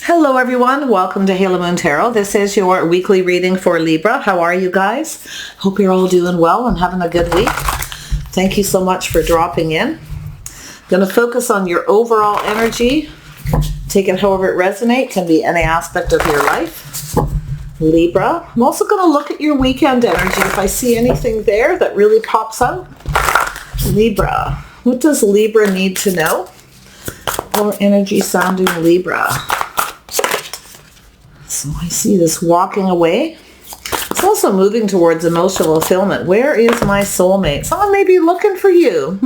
Hello everyone, welcome to Halo Moon Tarot. This is your weekly reading for Libra. How are you guys? Hope you're all doing well and having a good week. Thank you so much for dropping in. I'm going to focus on your overall energy. Take it however it resonates. Can be any aspect of your life. Libra. I'm also going to look at your weekend energy if I see anything there that really pops out. Libra. What does Libra need to know? Or energy sounding Libra. So I see this walking away. It's also moving towards emotional fulfillment. Where is my soulmate? Someone may be looking for you.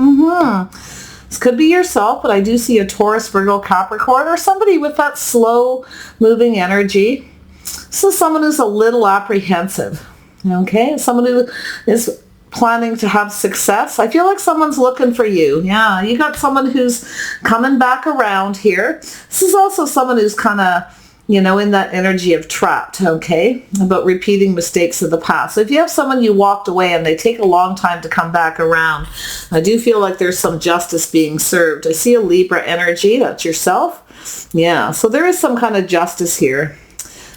This could be yourself, but I do see a Taurus, Virgo, Capricorn, or somebody with that slow moving energy. This is someone who's a little apprehensive. Okay? Someone who is planning to have success. I feel like someone's looking for you. Yeah, you got someone who's coming back around here. This is also someone who's kind of, you know, in that energy of trapped, okay, about repeating mistakes of the past. So if you have someone you walked away and they take a long time to come back around, I do feel like there's some justice being served. I see a Libra energy. That's yourself. Yeah, so there is some kind of justice here.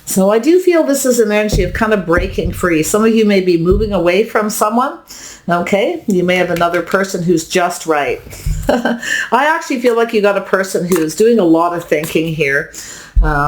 So I do feel this is an energy of kind of breaking free. Some of you may be moving away from someone. Okay, you may have another person who's just right. I actually feel like you got a person who's doing a lot of thinking here.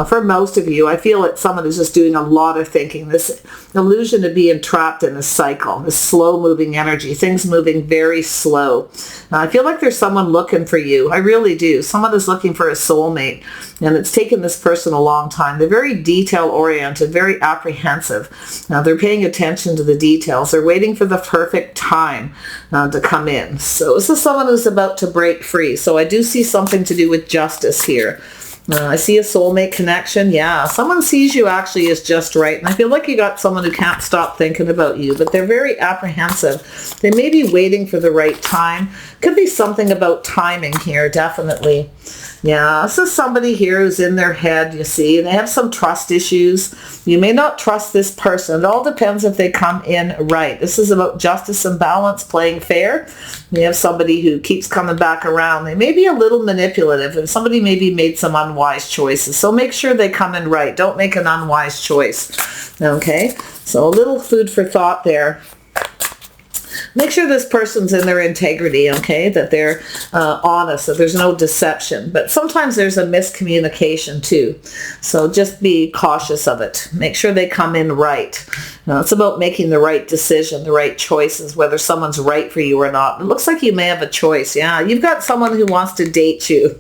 For most of you, I feel like someone who's just doing a lot of thinking. This illusion of being trapped in a cycle, this slow moving energy, things moving very slow. I feel like there's someone looking for you. I really do. Someone is looking for a soulmate, and it's taken this person a long time. They're very detail oriented, very apprehensive. They're paying attention to the details. They're waiting for the perfect time to come in. So this is someone who's about to break free. So I do see something to do with justice here. I see a soulmate connection. Yeah, someone sees you actually as just right. And I feel like you got someone who can't stop thinking about you, but they're very apprehensive. They may be waiting for the right time. Could be something about timing here, definitely. Yeah, this is somebody here who's in their head, you see, and they have some trust issues. You may not trust this person. It all depends if they come in right. This is about justice and balance, playing fair. You have somebody who keeps coming back around. They may be a little manipulative, and somebody maybe made some unwise choices. So make sure they come in right. Don't make an unwise choice. Okay, so a little food for thought there. Make sure this person's in their integrity, okay, that they're honest, that there's no deception. But sometimes there's a miscommunication too. So just be cautious of it. Make sure they come in right. It's about making the right decision, the right choices, whether someone's right for you or not. It looks like you may have a choice. Yeah, you've got someone who wants to date you.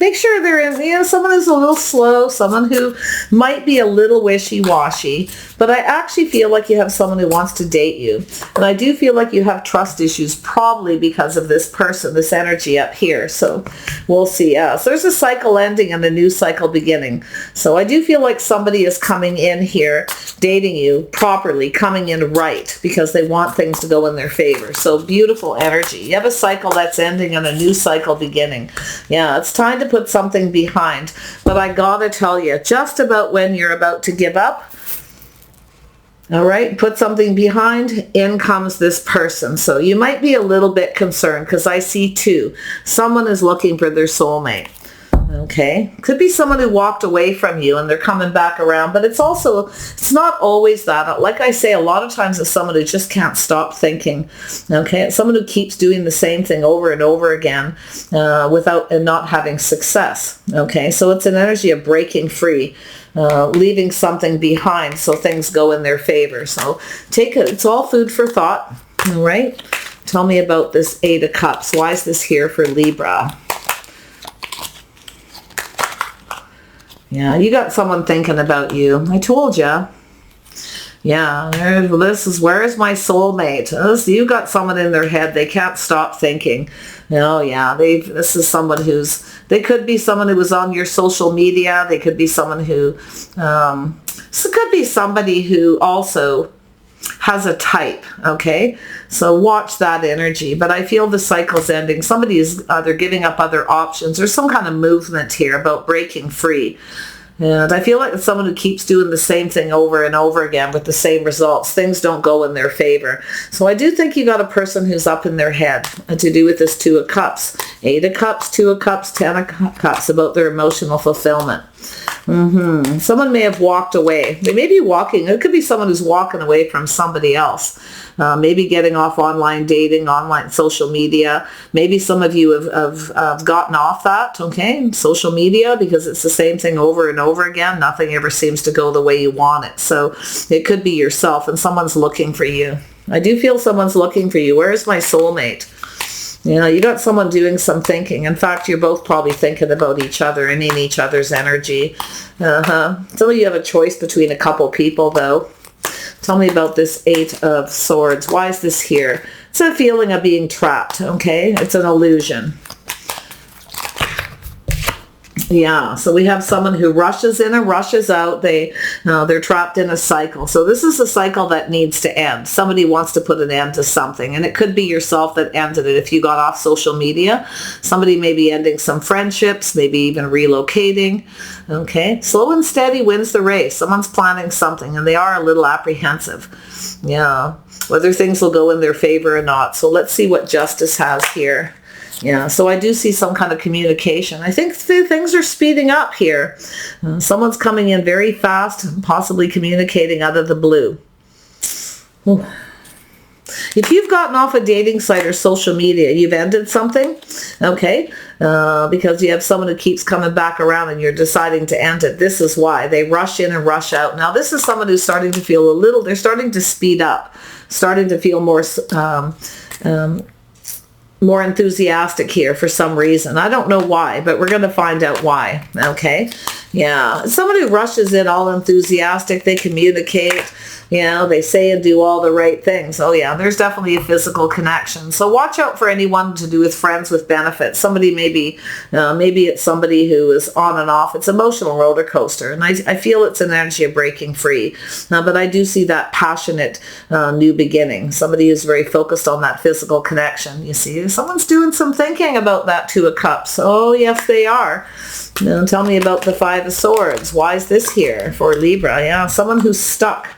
Make sure they're in, you know, someone who's a little slow, someone who might be a little wishy-washy, but I actually feel like you have someone who wants to date you. And I do feel like you have trust issues, probably because of this person, this energy up here. So we'll see. Yeah, so there's a cycle ending and a new cycle beginning. So I do feel like somebody is coming in here, dating you properly, coming in right, because they want things to go in their favor. So beautiful energy. You have a cycle that's ending and a new cycle beginning. Yeah, it's time to put something behind. But I gotta tell you, just about when you're about to give up, all right, put something behind, in comes this person. So you might be a little bit concerned because I see two. Someone is looking for their soulmate. Okay, could be someone who walked away from you and they're coming back around, but it's not always that. Like I say, a lot of times it's someone who just can't stop thinking. Okay, it's someone who keeps doing the same thing over and over again without and not having success. Okay, so it's an energy of breaking free, leaving something behind so things go in their favor. So take it. It's all food for thought. All right, tell me about this Eight of Cups. Why is this here for Libra? Yeah, you got someone thinking about you. I told you. Yeah, this is, where is my soulmate? You got someone in their head. They can't stop thinking. Oh, yeah, this is someone they could be someone who was on your social media. They could be someone who, this could be somebody who also has a type, okay? So watch that energy. But I feel the cycle's ending. Somebody is either giving up other options or some kind of movement here about breaking free. And I feel like it's someone who keeps doing the same thing over and over again with the same results. Things don't go in their favor. So I do think you got a person who's up in their head to do with this Two of Cups. 8 of Cups, 2 of Cups, 10 of Cups, about their emotional fulfillment. Someone may have walked away. They may be walking. It could be someone who's walking away from somebody else. Maybe getting off online dating, online social media. Maybe some of you have gotten off that, okay, social media, because it's the same thing over and over again. Nothing ever seems to go the way you want it. So it could be yourself, and someone's looking for you. I do feel someone's looking for you. Where is my soulmate? You know, you got someone doing some thinking. In fact, you're both probably thinking about each other and in each other's energy. Some of you have a choice between a couple people, though. Tell me about this 8 of Swords. Why is this here? It's a feeling of being trapped, okay? It's an illusion. Yeah, so we have someone who rushes in and rushes out. They're trapped in a cycle. So this is a cycle that needs to end. Somebody wants to put an end to something, and it could be yourself that ended it. If you got off social media, somebody may be ending some friendships, maybe even relocating. Okay, slow and steady wins the race. Someone's planning something, and they are a little apprehensive. Yeah, whether things will go in their favor or not. So let's see what Justice has here. Yeah, so I do see some kind of communication. I think things are speeding up here. Someone's coming in very fast and possibly communicating out of the blue. Ooh. If you've gotten off a dating site or social media, you've ended something, okay, because you have someone who keeps coming back around and you're deciding to end it. This is why. They rush in and rush out. Now, this is someone who's starting to feel they're starting to speed up, starting to feel more enthusiastic here for some reason. I don't know why, but we're going to find out why. Okay. Yeah. Someone who rushes in all enthusiastic, they communicate, you know, they say and do all the right things. Oh yeah, there's definitely a physical connection. So watch out for anyone to do with friends with benefits. Somebody maybe it's somebody who is on and off. It's emotional roller coaster. And I feel it's an energy of breaking free. But I do see that passionate new beginning. Somebody who's very focused on that physical connection. You see, someone's doing some thinking about that 2 of Cups. Oh yes, they are. Now tell me about the 5 of Swords. Why is this here for Libra? Yeah, someone who's stuck.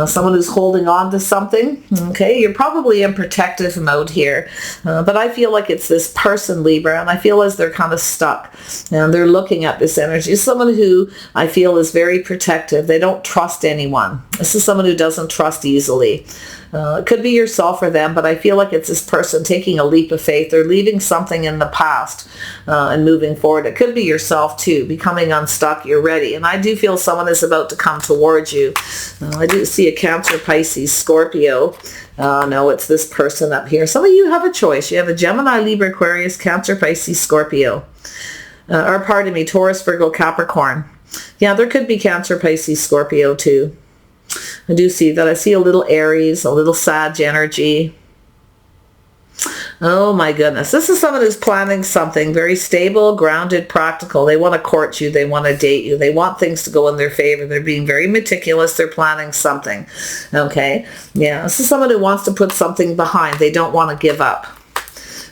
Someone who's holding on to something. Okay, you're probably in protective mode here. But I feel like it's this person, Libra, and I feel as they're kind of stuck. And they're looking at this energy. Someone who I feel is very protective. They don't trust anyone. This is someone who doesn't trust easily. It could be yourself or them, but I feel like it's this person taking a leap of faith. They're leaving something in the past and moving forward. It could be yourself too, becoming unstuck. You're ready. And I do feel someone is about to come towards you. I do see a Cancer, Pisces, Scorpio. No, it's this person up here. Some of you have a choice. You have a Gemini, Libra, Aquarius, Cancer, Pisces, Scorpio. Or pardon me, Taurus, Virgo, Capricorn. Yeah, there could be Cancer, Pisces, Scorpio too. I do see that. I see a little Aries, a little Sag energy. Oh my goodness. This is someone who's planning something very stable, grounded, practical. They want to court you. They want to date you. They want things to go in their favor. They're being very meticulous. They're planning something. Okay. Yeah. This is someone who wants to put something behind. They don't want to give up.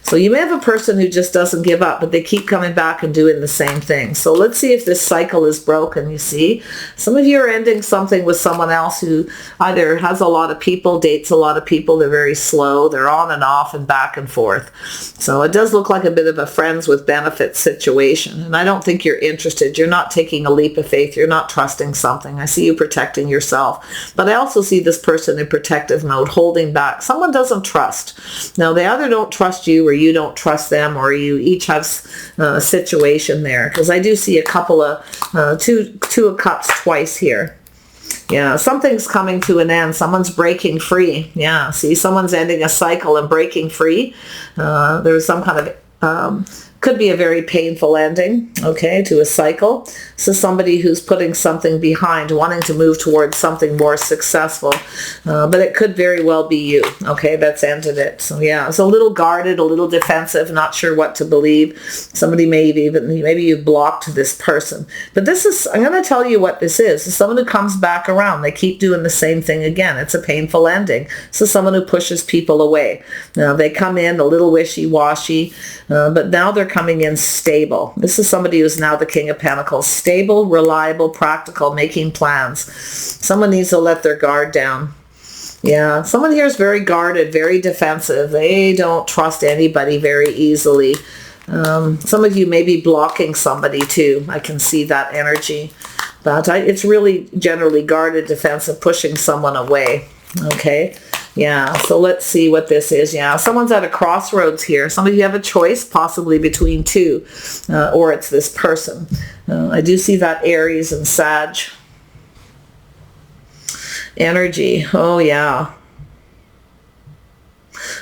So you may have a person who just doesn't give up, but they keep coming back and doing the same thing. So let's see if this cycle is broken, you see. Some of you are ending something with someone else who either has a lot of people, dates a lot of people. They're very slow. They're on and off and back and forth. So it does look like a bit of a friends with benefits situation. And I don't think you're interested. You're not taking a leap of faith. You're not trusting something. I see you protecting yourself. But I also see this person in protective mode, holding back. Someone doesn't trust. Now, they either don't trust you or you don't trust them, or you each have a situation there, because I do see a couple of two of Cups twice here. Yeah, something's coming to an end. Someone's breaking free. Yeah, see, someone's ending a cycle and breaking free. There's some kind of could be a very painful ending, okay, to a cycle. So somebody who's putting something behind, wanting to move towards something more successful. But it could very well be you, okay, that's ended it. So yeah, it's a little guarded, a little defensive, not sure what to believe. Somebody maybe you've blocked this person. But this is, I'm going to tell you what this is. It's someone who comes back around. They keep doing the same thing again. It's a painful ending. So someone who pushes people away. Now they come in a little wishy-washy, but now they're coming in stable. This is somebody who's now the King of Pentacles. Stable, reliable, practical, making plans. Someone needs to let their guard down. Yeah, someone here is very guarded, very defensive. They don't trust anybody very easily. Some of you may be blocking somebody too. I can see that energy. But it's really generally guarded, defensive, pushing someone away. Okay. Yeah, so let's see what this is. Yeah, someone's at a crossroads here. Some of you have a choice, possibly between two, or it's this person. I do see that Aries and Sag energy. Oh, yeah.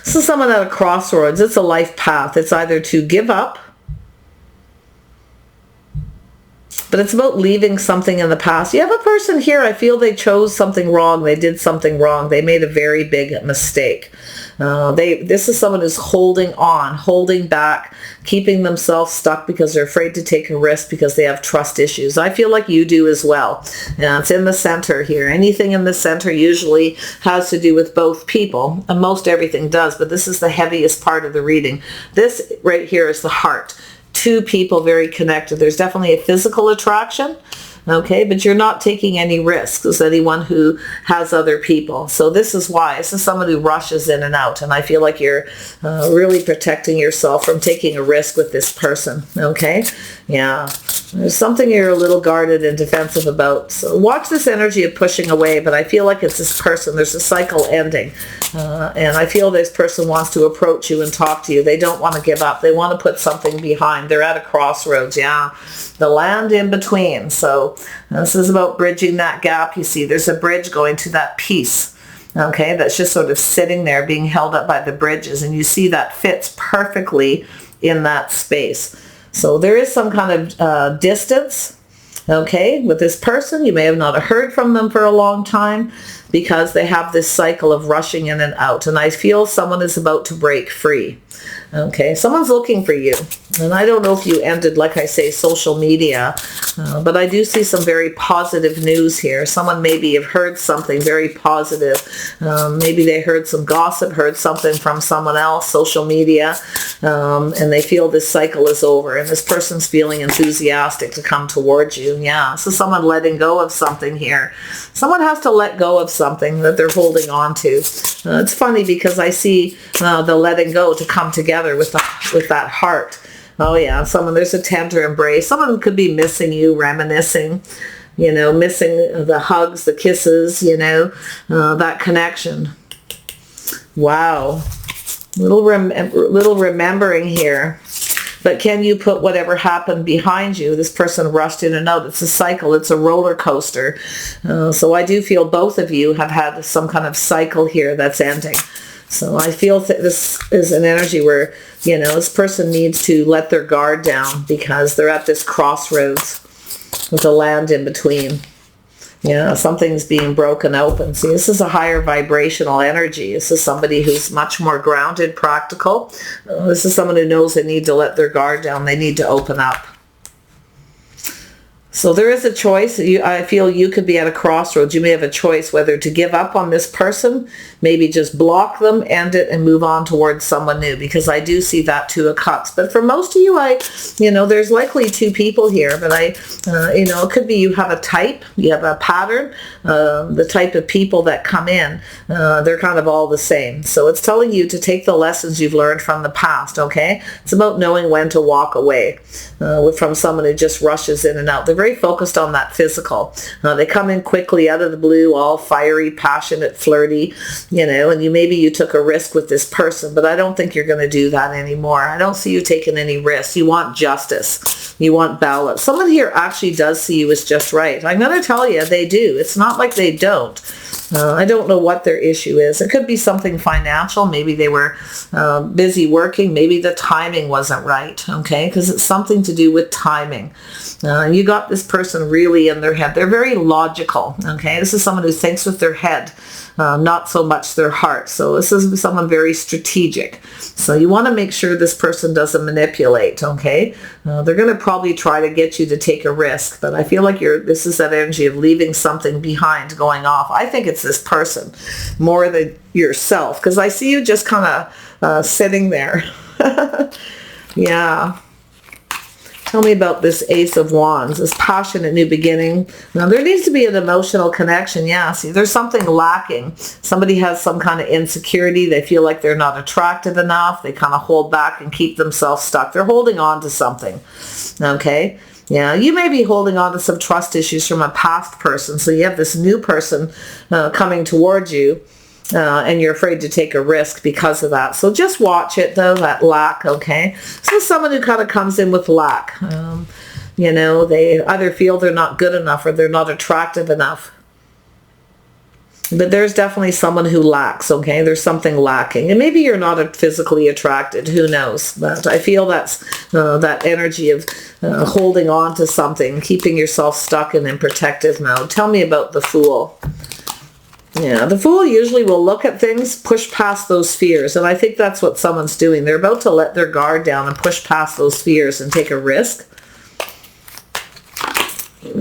This is someone at a crossroads. It's a life path. It's either to give up, but it's about leaving something in the past. You have a person here, I feel they chose something wrong. They did something wrong. They made a very big mistake. This is someone who's holding on, holding back, keeping themselves stuck because they're afraid to take a risk because they have trust issues. I feel like you do as well. It's in the center here. Anything in the center usually has to do with both people. And most everything does, but this is the heaviest part of the reading. This right here is the heart. Two people very connected. There's definitely a physical attraction, okay, but you're not taking any risks as anyone who has other people. So this is why. This is someone who rushes in and out, and I feel like you're really protecting yourself from taking a risk with this person, okay? Yeah. There's something you're a little guarded and defensive about. So watch this energy of pushing away, but I feel like it's this person. There's a cycle ending. And I feel this person wants to approach you and talk to you. They don't want to give up. They want to put something behind. They're at a crossroads, yeah. The land in between. So this is about bridging that gap. You see, there's a bridge going to that peace. Okay, that's just sort of sitting there being held up by the bridges. And you see that fits perfectly in that space. So there is some kind of distance, okay, with this person. You may have not heard from them for a long time because they have this cycle of rushing in and out. And I feel someone is about to break free. Okay, someone's looking for you. And I don't know if you ended, like I say, social media, but I do see some very positive news here. Someone maybe have heard something very positive. Maybe they heard some gossip, heard something from someone else, social media, and they feel this cycle is over. And this person's feeling enthusiastic to come towards you. Yeah, so someone letting go of something here. Someone has to let go of something that they're holding on to. It's funny because I see the letting go to come together with that heart. Oh yeah, there's a tender embrace. Someone could be missing you, reminiscing, you know, missing the hugs, the kisses, you know, that connection. Wow. Little remembering here. But can you put whatever happened behind you? This person rushed in and out. It's a cycle. It's a roller coaster. So I do feel both of you have had some kind of cycle here that's ending. So I feel that this is an energy where, you know, this person needs to let their guard down because they're at this crossroads with the land in between. Yeah, something's being broken open. See, this is a higher vibrational energy. This is somebody who's much more grounded, practical. This is someone who knows they need to let their guard down. They need to open up. So there is a choice. I feel you could be at a crossroads. You may have a choice whether to give up on this person, maybe just block them, end it, and move on towards someone new, because I do see that Two of Cups. But for most of you, there's likely two people here, but it could be you have a type, you have a pattern, the type of people that come in, they're kind of all the same. So it's telling you to take the lessons you've learned from the past, okay? It's about knowing when to walk away from someone who just rushes in and out. They're very focused on that physical. They come in quickly out of the blue, all fiery, passionate, flirty, and maybe you took a risk with this person, but I don't think you're going to do that anymore. I don't see you taking any risks. You want justice. You want balance. Someone here actually does see you as just right. I'm going to tell you, they do. It's not like they don't. I don't know what their issue is. It could be something financial. Maybe they were busy working. Maybe the timing wasn't right, okay? Because it's something to do with timing. You got this person really in their head. They're very logical, okay? This is someone who thinks with their head, not so much their heart. So this is someone very strategic. So you want to make sure this person doesn't manipulate, okay? They're going to probably try to get you to take a risk, but I feel like this is that energy of leaving something behind, going off. I think it's this person more than yourself, because I see you just kind of sitting there. Yeah. Tell me about this Ace of Wands, this passionate new beginning. Now, there needs to be an emotional connection. Yeah, see, there's something lacking. Somebody has some kind of insecurity. They feel like they're not attractive enough. They kind of hold back and keep themselves stuck. They're holding on to something. Okay? Yeah, you may be holding on to some trust issues from a past person. So you have this new person coming towards you. And you're afraid to take a risk because of that. So just watch it, though, that lack, okay? So someone who kind of comes in with lack. You know, they either feel they're not good enough or they're not attractive enough. But there's definitely someone who lacks, okay? There's something lacking. And maybe you're not physically attracted. Who knows? But I feel that's that energy of holding on to something, keeping yourself stuck and in protective mode. Tell me about the Fool. Yeah, the Fool usually will look at things, push past those fears. And I think that's what someone's doing. They're about to let their guard down and push past those fears and take a risk.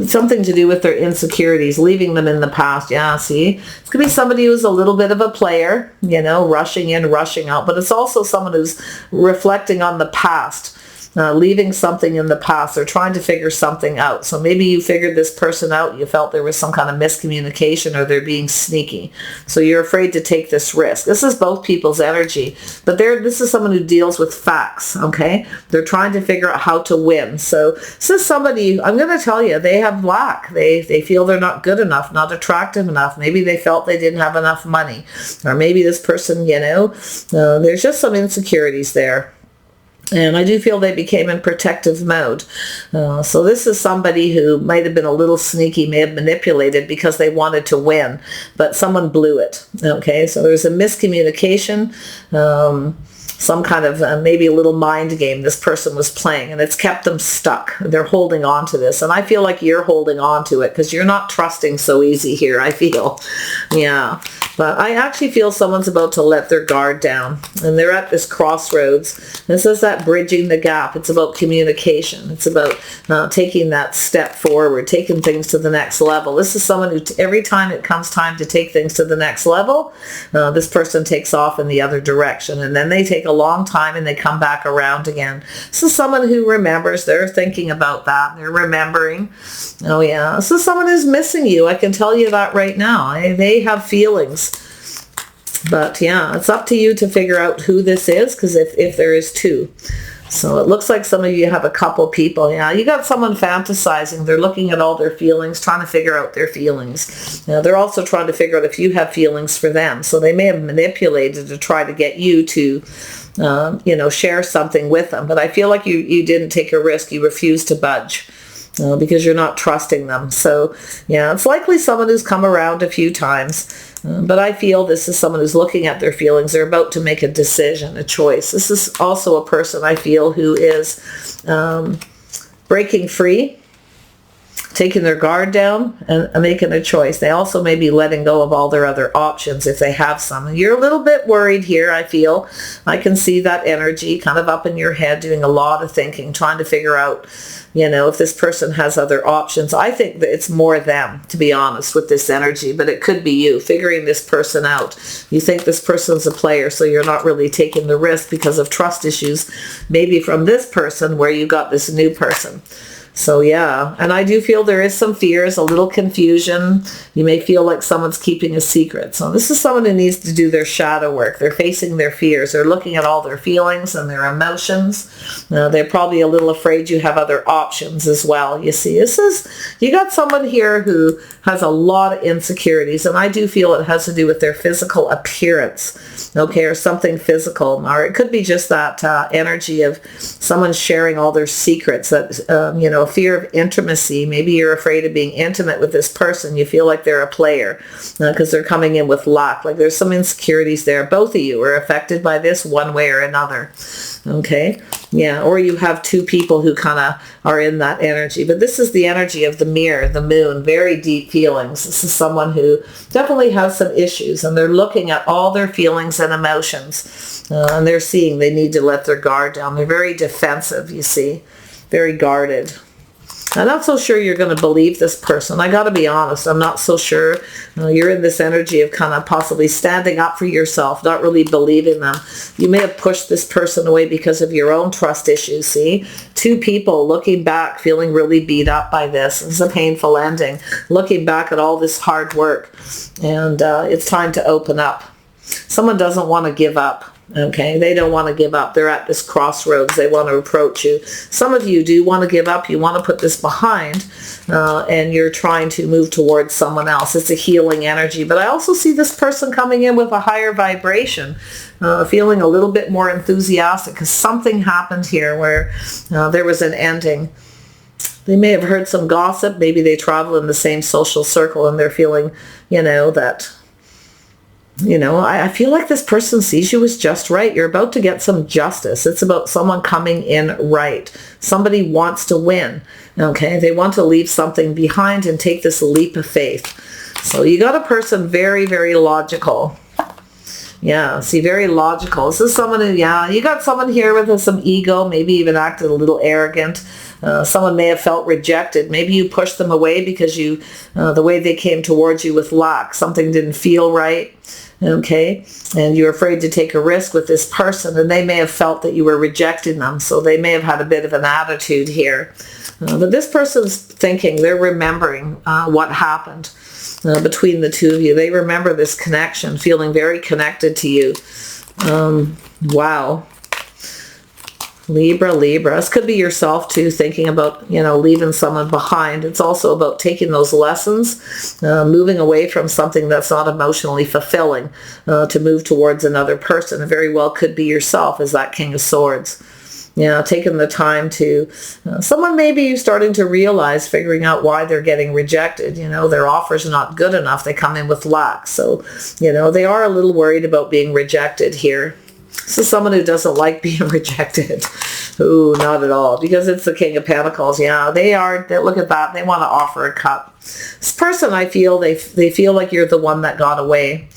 Something to do with their insecurities, leaving them in the past. Yeah, see? It's going to be somebody who's a little bit of a player, you know, rushing in, rushing out. But it's also someone who's reflecting on the past. Leaving something in the past. They're trying to figure something out. So maybe you figured this person out. You felt there was some kind of miscommunication or they're being sneaky. So you're afraid to take this risk. This is both people's energy. But this is someone who deals with facts, okay? They're trying to figure out how to win. So this is somebody, I'm going to tell you, they have lack. They feel they're not good enough, not attractive enough. Maybe they felt they didn't have enough money. Or maybe this person, you know, there's just some insecurities there. And I do feel they became in protective mode. So this is somebody who might have been a little sneaky, may have manipulated because they wanted to win, but someone blew it. Okay, so there's a miscommunication, some kind of maybe a little mind game this person was playing, and it's kept them stuck. They're holding on to this. And I feel like you're holding on to it because you're not trusting so easy here, I feel. Yeah. But I actually feel someone's about to let their guard down. And they're at this crossroads. This is that bridging the gap. It's about communication. It's about taking that step forward, taking things to the next level. This is someone who, every time it comes time to take things to the next level, this person takes off in the other direction. And then they take a long time and they come back around again. This is someone who remembers. They're thinking about that. They're remembering. Oh, yeah. This is someone who's missing you. I can tell you that right now. They have feelings. But yeah, it's up to you to figure out who this is, because if there is two. So it looks like some of you have a couple people. Yeah, you got someone fantasizing. They're looking at all their feelings, trying to figure out their feelings. Now, they're also trying to figure out if you have feelings for them. So they may have manipulated to try to get you to, you know, share something with them. But I feel like you didn't take a risk. You refused to budge. Because you're not trusting them. So, yeah, it's likely someone who's come around a few times. But I feel this is someone who's looking at their feelings. They're about to make a decision, a choice. This is also a person, I feel, who is breaking free, taking their guard down and making a choice. They also may be letting go of all their other options if they have some. You're a little bit worried here, I feel. I can see that energy kind of up in your head, doing a lot of thinking, trying to figure out, you know, if this person has other options. I think that it's more them, to be honest, with this energy, but it could be you figuring this person out. You think this person's a player, so you're not really taking the risk because of trust issues, maybe from this person where you got this new person. So yeah, and I do feel there is some fears, a little confusion. You may feel like someone's keeping a secret. So this is someone who needs to do their shadow work. They're facing their fears. They're looking at all their feelings and their emotions. They're probably a little afraid you have other options as well. You see, you got someone here who has a lot of insecurities, and I do feel it has to do with their physical appearance, okay, or something physical. Or it could be just that energy of someone sharing all their secrets, that, you know, fear of intimacy. Maybe you're afraid of being intimate with this person. You feel like they're a player because they're coming in with lack. Like there's some insecurities there. Both of you are affected by this one way or another. Okay. Yeah. Or you have two people who kind of are in that energy. But this is the energy of the mirror, the moon, very deep feelings. This is someone who definitely has some issues, and they're looking at all their feelings and emotions, and they're seeing they need to let their guard down. They're very defensive, you see, very guarded. I'm not so sure you're going to believe this person. I got to be honest. I'm not so sure. You're in this energy of kind of possibly standing up for yourself, not really believing them. You may have pushed this person away because of your own trust issues, see? Two people looking back, feeling really beat up by this. It's a painful ending. Looking back at all this hard work. And it's time to open up. Someone doesn't want to give up. Okay, they don't want to give up. They're at this crossroads. They want to approach you. Some of you do want to give up. You want to put this behind, and you're trying to move towards someone else. It's a healing energy. But I also see this person coming in with a higher vibration, feeling a little bit more enthusiastic because something happened here where there was an ending. They may have heard some gossip. Maybe they travel in the same social circle and they're feeling, that... I feel like this person sees you as just right. You're about to get some justice. It's about someone coming in right. Somebody wants to win. Okay, they want to leave something behind and take this leap of faith. So you got a person very, very logical. Yeah, see, very logical. This is someone who, you got someone here with some ego, maybe even acted a little arrogant. Someone may have felt rejected. Maybe you pushed them away because the way they came towards you with lack, something didn't feel right. Okay, and you're afraid to take a risk with this person, and they may have felt that you were rejecting them, so they may have had a bit of an attitude here. But this person's thinking, they're remembering what happened between the two of you. They remember this connection, feeling very connected to you. Wow. Libra. This could be yourself too, thinking about, leaving someone behind. It's also about taking those lessons, moving away from something that's not emotionally fulfilling, to move towards another person. It very well could be yourself as that King of Swords. Taking the time to, someone may be starting to realize, figuring out why they're getting rejected. Their offers are not good enough. They come in with lack. So, they are a little worried about being rejected here. This is someone who doesn't like being rejected. Ooh, not at all. Because it's the King of Pentacles. Yeah, they look at that. They want to offer a cup. This person, I feel, they feel like you're the one that got away.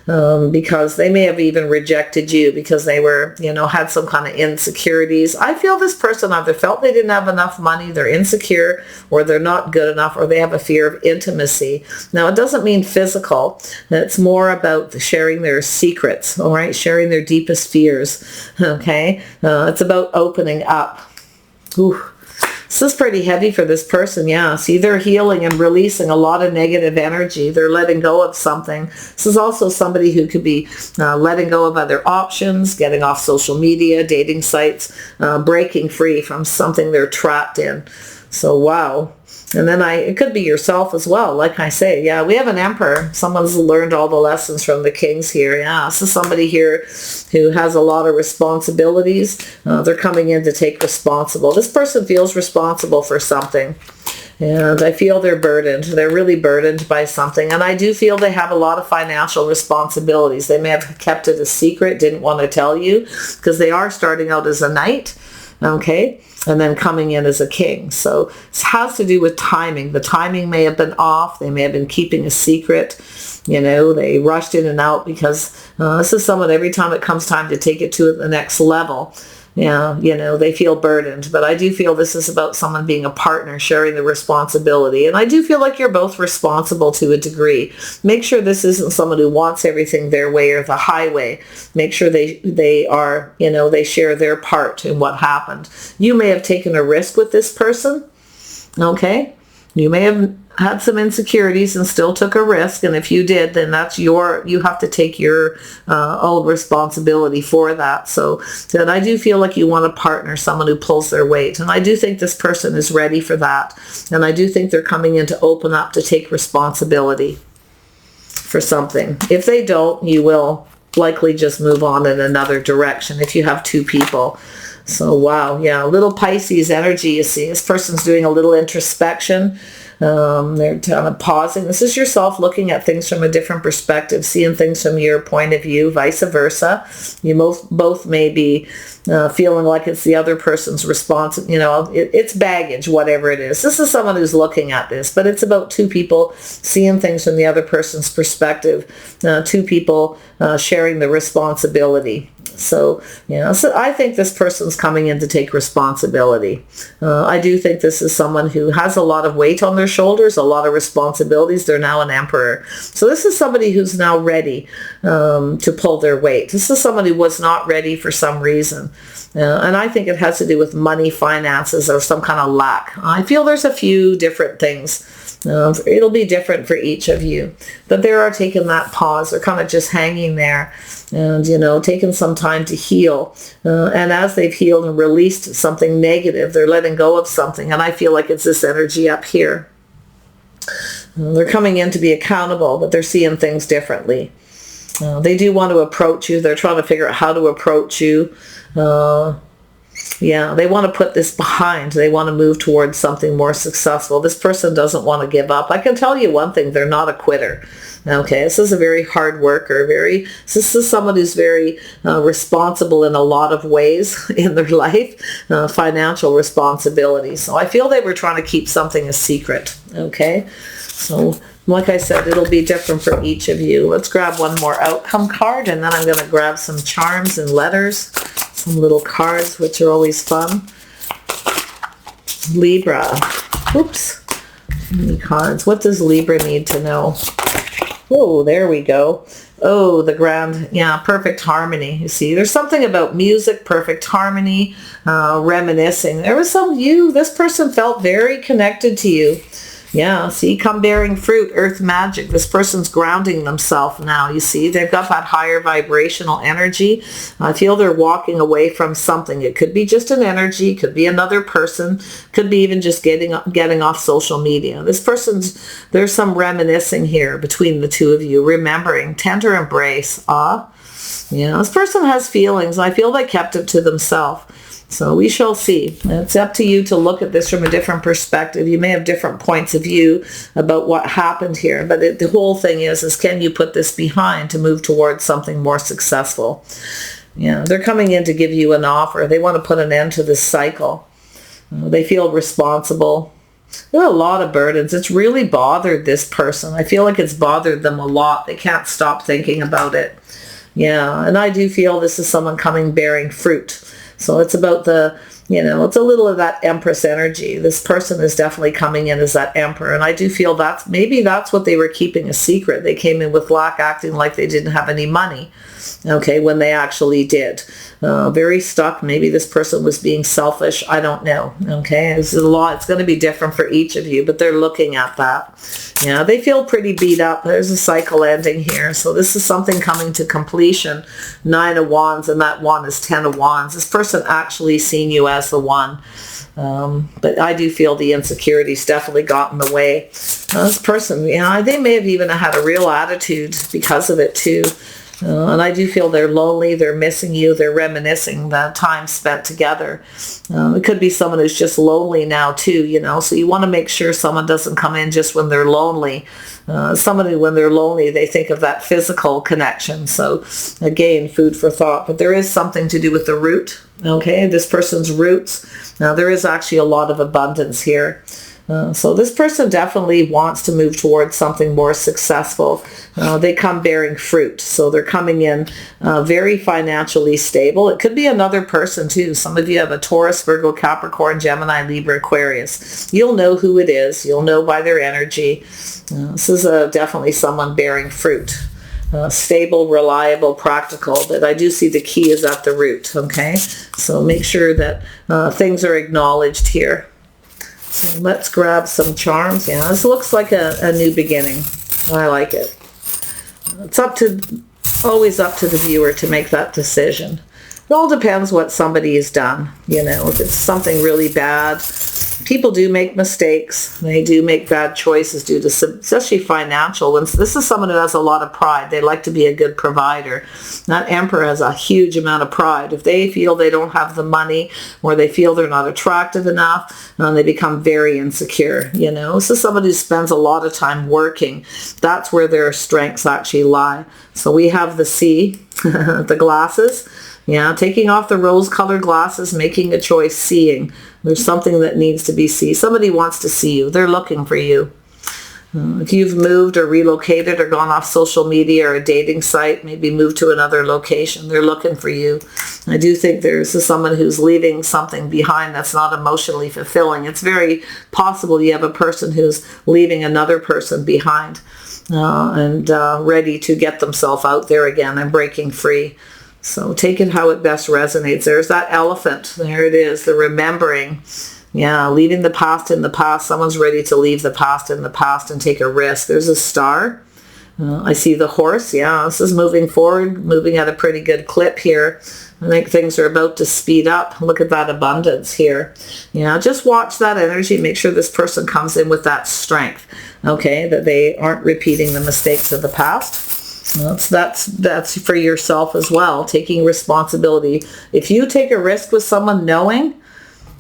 Because they may have even rejected you because they were, had some kind of insecurities. I feel this person either felt they didn't have enough money, they're insecure, or they're not good enough, or they have a fear of intimacy. Now, it doesn't mean physical. It's more about sharing their secrets, all right? Sharing their deepest fears, okay? It's about opening up. Ooh. This is pretty heavy for this person, yeah. See, they're healing and releasing a lot of negative energy. They're letting go of something. This is also somebody who could be letting go of other options, getting off social media, dating sites, breaking free from something they're trapped in. So, wow. And then it could be yourself as well. Like I say, yeah, we have an Emperor. Someone's learned all the lessons from the Kings here. Yeah, this is somebody here who has a lot of responsibilities. They're coming in to take responsible. This person feels responsible for something. And I feel they're burdened. They're really burdened by something. And I do feel they have a lot of financial responsibilities. They may have kept it a secret, didn't want to tell you, because they are starting out as a knight. Okay, and then coming in as a king. So this has to do with timing. The timing may have been off. They may have been keeping a secret. They rushed in and out because this is someone, every time it comes time to take it to the next level, they feel burdened. But I do feel this is about someone being a partner, sharing the responsibility. And I do feel like you're both responsible to a degree. Make sure this isn't someone who wants everything their way or the highway. Make sure they are, they share their part in what happened. You may have taken a risk with this person. Okay. You may have had some insecurities and still took a risk. And if you did, then you have to take your own responsibility for that. So then I do feel like you want to partner someone who pulls their weight. And I do think this person is ready for that. And I do think they're coming in to open up, to take responsibility for something. If they don't, you will likely just move on in another direction if you have two people. So wow, yeah, a little Pisces energy, you see. This person's doing a little introspection. They're kind of pausing. This is yourself looking at things from a different perspective, seeing things from your point of view, vice versa. You both may be feeling like it's the other person's response, it's baggage, whatever it is. This is someone who's looking at this, but it's about two people seeing things from the other person's perspective, two people sharing the responsibility. So, so I think this person's coming in to take responsibility. I do think this is someone who has a lot of weight on their shoulders, a lot of responsibilities. They're now an emperor. So this is somebody who's now ready to pull their weight. This is someone who was not ready for some reason. And I think it has to do with money, finances, or some kind of lack. I feel there's a few different things. It'll be different for each of you. But they are taking that pause. They're kind of just hanging there and, taking some time to heal. And as they've healed and released something negative, they're letting go of something. And I feel like it's this energy up here. They're coming in to be accountable, but they're seeing things differently. They do want to approach you. They're trying to figure out how to approach you. They want to put this behind. They want to move towards something more successful. This person doesn't want to give up. I can tell you one thing, they're not a quitter. Okay, this is a very hard worker. This is someone who's very responsible in a lot of ways in their life, financial responsibility. So I feel they were trying to keep something a secret. Okay, so like I said, it'll be different for each of you. Let's grab one more outcome card, and then I'm going to grab some charms and letters, some little cards, which are always fun. Libra. Oops. Too many cards. What does Libra need to know? Oh, there we go. Oh, the grand, perfect harmony. You see, there's something about music, perfect harmony, reminiscing. There was this person felt very connected to you. Yeah, see, come bearing fruit, earth magic. This person's grounding themselves now, you see. They've got that higher vibrational energy. I feel they're walking away from something. It could be just an energy, could be another person, could be even just getting off social media. There's some reminiscing here between the two of you, remembering, tender embrace. This person has feelings. I feel they kept it to themselves. So we shall see. It's up to you to look at this from a different perspective. You may have different points of view about what happened here, but the whole thing is can you put this behind to move towards something more successful? They're coming in to give you an offer. They want to put an end to this cycle. They feel responsible. There are a lot of burdens. It's really bothered this person. I feel like it's bothered them a lot. They can't stop thinking about it. And I do feel this is someone coming bearing fruit. So it's about it's a little of that Empress energy. This person is definitely coming in as that Emperor. And I do feel maybe that's what they were keeping a secret. They came in with lack, acting like they didn't have any money. Okay, when they actually did. Very stuck. Maybe this person was being selfish. I don't know. Okay, it's going to be different for each of you, but they're looking at that. They feel pretty beat up. There's a cycle ending here. So this is something coming to completion. 9 of Wands, and that one is 10 of Wands. This person actually seeing you as the one. But I do feel the insecurities definitely got in the way. This person, they may have even had a real attitude because of it too. And I do feel they're lonely, they're missing you, they're reminiscing the time spent together. It could be someone who's just lonely now too, so you want to make sure someone doesn't come in just when they're lonely. Somebody, when they're lonely, they think of that physical connection. So again, food for thought. But there is something to do with the root, okay, this person's roots. Now there is actually a lot of abundance here. So this person definitely wants to move towards something more successful. They come bearing fruit. So they're coming in very financially stable. It could be another person too. Some of you have a Taurus, Virgo, Capricorn, Gemini, Libra, Aquarius. You'll know who it is. You'll know by their energy. This is definitely someone bearing fruit. Stable, reliable, practical, but I do see the key is at the root. Okay, so make sure that things are acknowledged here. So let's grab some charms. This looks like a new beginning. I like it. It's always up to the viewer to make that decision. It all depends what somebody has done. If it's something really bad, people do make mistakes. They do make bad choices due to, especially financial ones. This is someone who has a lot of pride. They like to be a good provider. That Emperor has a huge amount of pride. If they feel they don't have the money, or they feel they're not attractive enough, they become very insecure. This is someone who spends a lot of time working. That's where their strengths actually lie. So we have the C, the glasses. Yeah, taking off the rose-colored glasses, making a choice, seeing. There's something that needs to be seen. Somebody wants to see you. They're looking for you. If you've moved or relocated or gone off social media or a dating site, maybe moved to another location, they're looking for you. I do think there's someone who's leaving something behind that's not emotionally fulfilling. It's very possible you have a person who's leaving another person behind and ready to get themselves out there again and breaking free. So take it how it best resonates. There's that elephant. There it is, the remembering. Yeah, leaving the past in the past. Someone's ready to leave the past in the past and take a risk. There's a star. I see the horse. Yeah, this is moving forward, moving at a pretty good clip here. I think things are about to speed up. Look at that abundance here. Yeah, just watch that energy. Make sure this person comes in with that strength, okay, that they aren't repeating the mistakes of the past. That's for yourself as well, taking responsibility. If you take a risk with someone knowing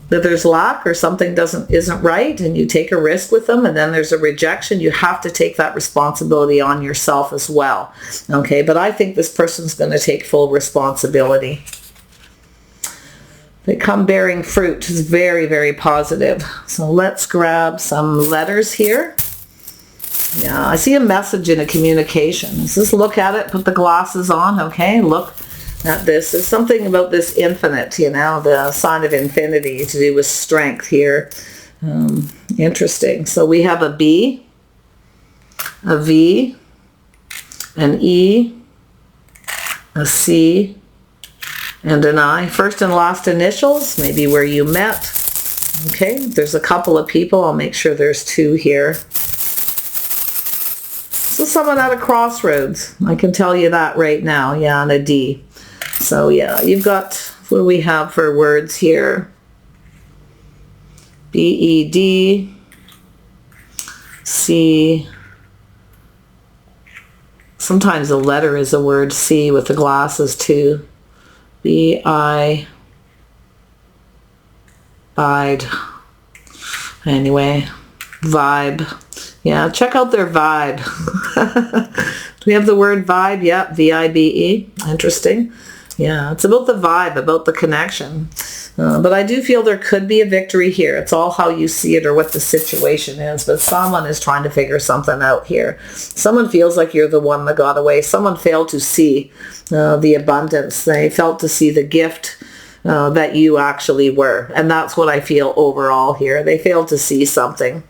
that there's lack or something isn't right, and you take a risk with them and then there's a rejection, you have to take that responsibility on yourself as well. Okay, but I think this person's going to take full responsibility. They come bearing fruit. It's very, very positive. So let's grab some letters here. Yeah, I see a message in a communication. Just look at it, put the glasses on, okay? Look at this. There's something about this infinite, you know, the sign of infinity to do with strength here. Interesting. So we have a B, a V, an E, a C, and an I. First and last initials, maybe where you met. Okay, there's a couple of people. I'll make sure there's two here. So someone at a crossroads. I can tell you that right now. Yeah, and a D. So yeah, you've got, what do we have for words here? B-E-D, C. Sometimes a letter is a word, C, with the glasses too. B-I, bide. Anyway, vibe. Yeah, check out their vibe. Do we have the word vibe? Yeah, V-I-B-E. Interesting. Yeah, it's about the vibe, about the connection. But I do feel there could be a victory here. It's all how you see it or what the situation is. But someone is trying to figure something out here. Someone feels like you're the one that got away. Someone failed to see the abundance. They failed to see the gift that you actually were. And that's what I feel overall here. They failed to see something.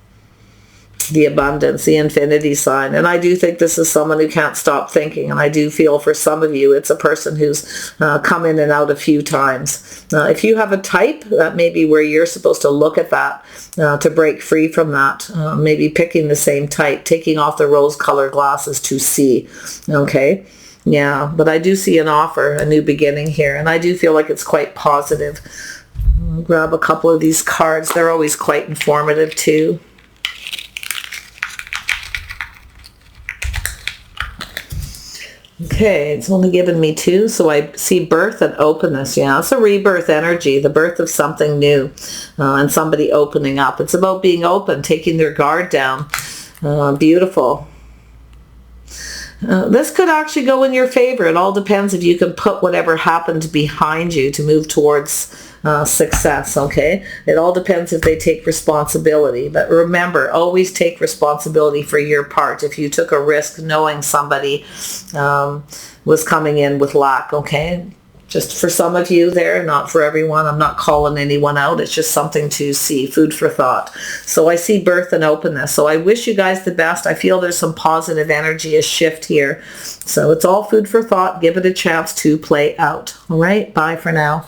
The abundance, the infinity sign. And I do think this is someone who can't stop thinking. And I do feel for some of you, it's a person who's come in and out a few times. If you have a type, that may be where you're supposed to look at that to break free from that. Maybe picking the same type, taking off the rose-colored glasses to see. Okay? Yeah, but I do see an offer, a new beginning here. And I do feel like it's quite positive. I'll grab a couple of these cards. They're always quite informative too. Okay, it's only given me two, so I see birth and openness. Yeah, it's a rebirth energy, the birth of something new, and somebody opening up. It's about being open, taking their guard down. Beautiful. This could actually go in your favor. It all depends if you can put whatever happened behind you to move towards success, okay? It all depends if they take responsibility. But remember, always take responsibility for your part. If you took a risk knowing somebody was coming in with lack, okay? Just for some of you there, not for everyone. I'm not calling anyone out. It's just something to see, food for thought. So I see birth and openness. So I wish you guys the best. I feel there's some positive energy, a shift here. So it's all food for thought. Give it a chance to play out. All right, bye for now.